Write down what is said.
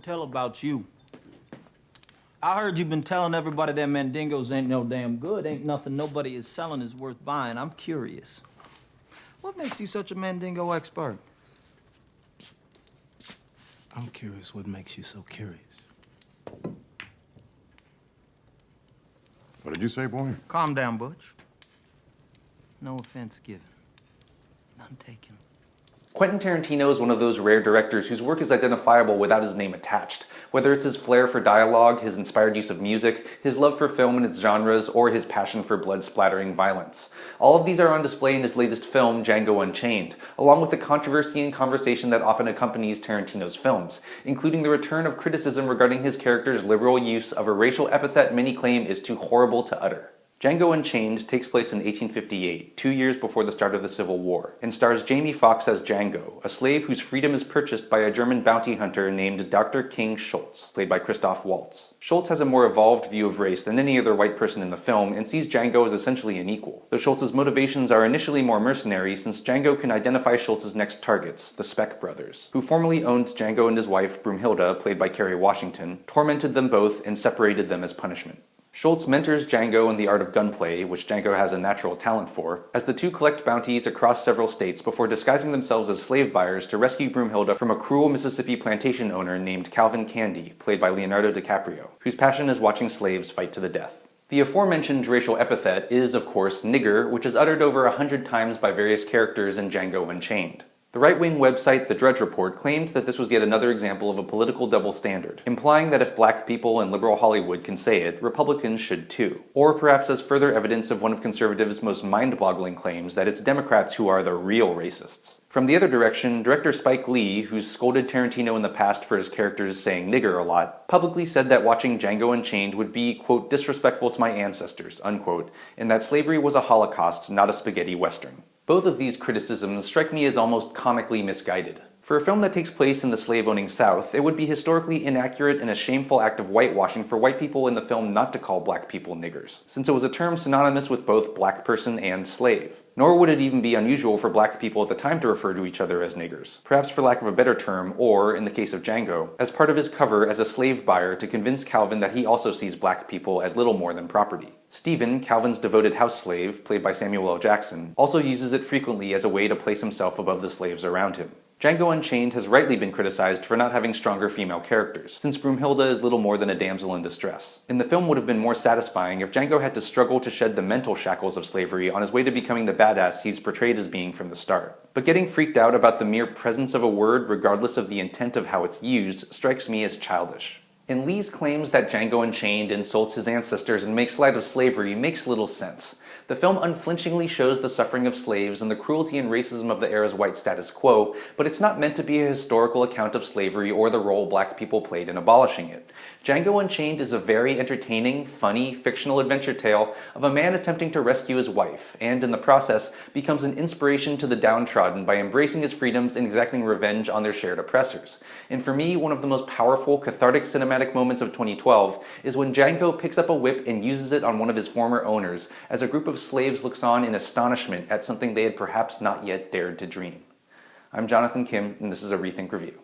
tell about you. I heard you've been telling everybody that mandingos ain't no damn good. Ain't nothing nobody is selling is worth buying. I'm curious. What makes you such a mandingo expert? I'm curious what makes you so curious. What did you say, boy? Calm down, Butch. No offense given. None taken. Quentin Tarantino is one of those rare directors whose work is identifiable without his name attached. Whether it's his flair for dialogue, his inspired use of music, his love for film and its genres, or his passion for blood-splattering violence. All of these are on display in his latest film, Django Unchained, along with the controversy and conversation that often accompanies Tarantino's films, including the return of criticism regarding his character's liberal use of a racial epithet many claim is too horrible to utter. Django Unchained takes place in 1858, 2 years before the start of the Civil War, and stars Jamie Foxx as Django, a slave whose freedom is purchased by a German bounty hunter named Dr. King Schultz, played by Christoph Waltz. Schultz has a more evolved view of race than any other white person in the film and sees Django as essentially an equal, though Schultz's motivations are initially more mercenary since Django can identify Schultz's next targets, the Speck brothers, who formerly owned Django and his wife, Broomhilda, played by Kerry Washington, tormented them both, and separated them as punishment. Schultz mentors Django in the art of gunplay, which Django has a natural talent for, as the two collect bounties across several states before disguising themselves as slave buyers to rescue Broomhilda from a cruel Mississippi plantation owner named Calvin Candie, played by Leonardo DiCaprio, whose passion is watching slaves fight to the death. The aforementioned racial epithet is, of course, nigger, which is uttered over 100 times by various characters in Django Unchained. The right-wing website The Drudge Report claimed that this was yet another example of a political double standard, implying that if black people in liberal Hollywood can say it, Republicans should too. Or perhaps as further evidence of one of conservatives' most mind-boggling claims that it's Democrats who are the real racists. From the other direction, director Spike Lee, who's scolded Tarantino in the past for his characters saying nigger a lot, publicly said that watching Django Unchained would be, quote, disrespectful to my ancestors, unquote, and that slavery was a holocaust, not a spaghetti western. Both of these criticisms strike me as almost comically misguided. For a film that takes place in the slave-owning South, it would be historically inaccurate and a shameful act of whitewashing for white people in the film not to call black people niggers, since it was a term synonymous with both black person and slave. Nor would it even be unusual for black people at the time to refer to each other as niggers, perhaps for lack of a better term, or, in the case of Django, as part of his cover as a slave buyer to convince Calvin that he also sees black people as little more than property. Stephen, Calvin's devoted house slave, played by Samuel L. Jackson, also uses it frequently as a way to place himself above the slaves around him. Django Unchained has rightly been criticized for not having stronger female characters, since Broomhilda is little more than a damsel in distress. And the film would have been more satisfying if Django had to struggle to shed the mental shackles of slavery on his way to becoming the badass he's portrayed as being from the start. But getting freaked out about the mere presence of a word, regardless of the intent of how it's used, strikes me as childish. And Lee's claims that Django Unchained insults his ancestors and makes light of slavery makes little sense. The film unflinchingly shows the suffering of slaves and the cruelty and racism of the era's white status quo, but it's not meant to be a historical account of slavery or the role black people played in abolishing it. Django Unchained is a very entertaining, funny, fictional adventure tale of a man attempting to rescue his wife, and in the process becomes an inspiration to the downtrodden by embracing his freedoms and exacting revenge on their shared oppressors. And for me, one of the most powerful, cathartic cinematic moments of 2012 is when Django picks up a whip and uses it on one of his former owners, as a group of slaves looks on in astonishment at something they had perhaps not yet dared to dream. I'm Jonathan Kim, and this is a ReThink Review.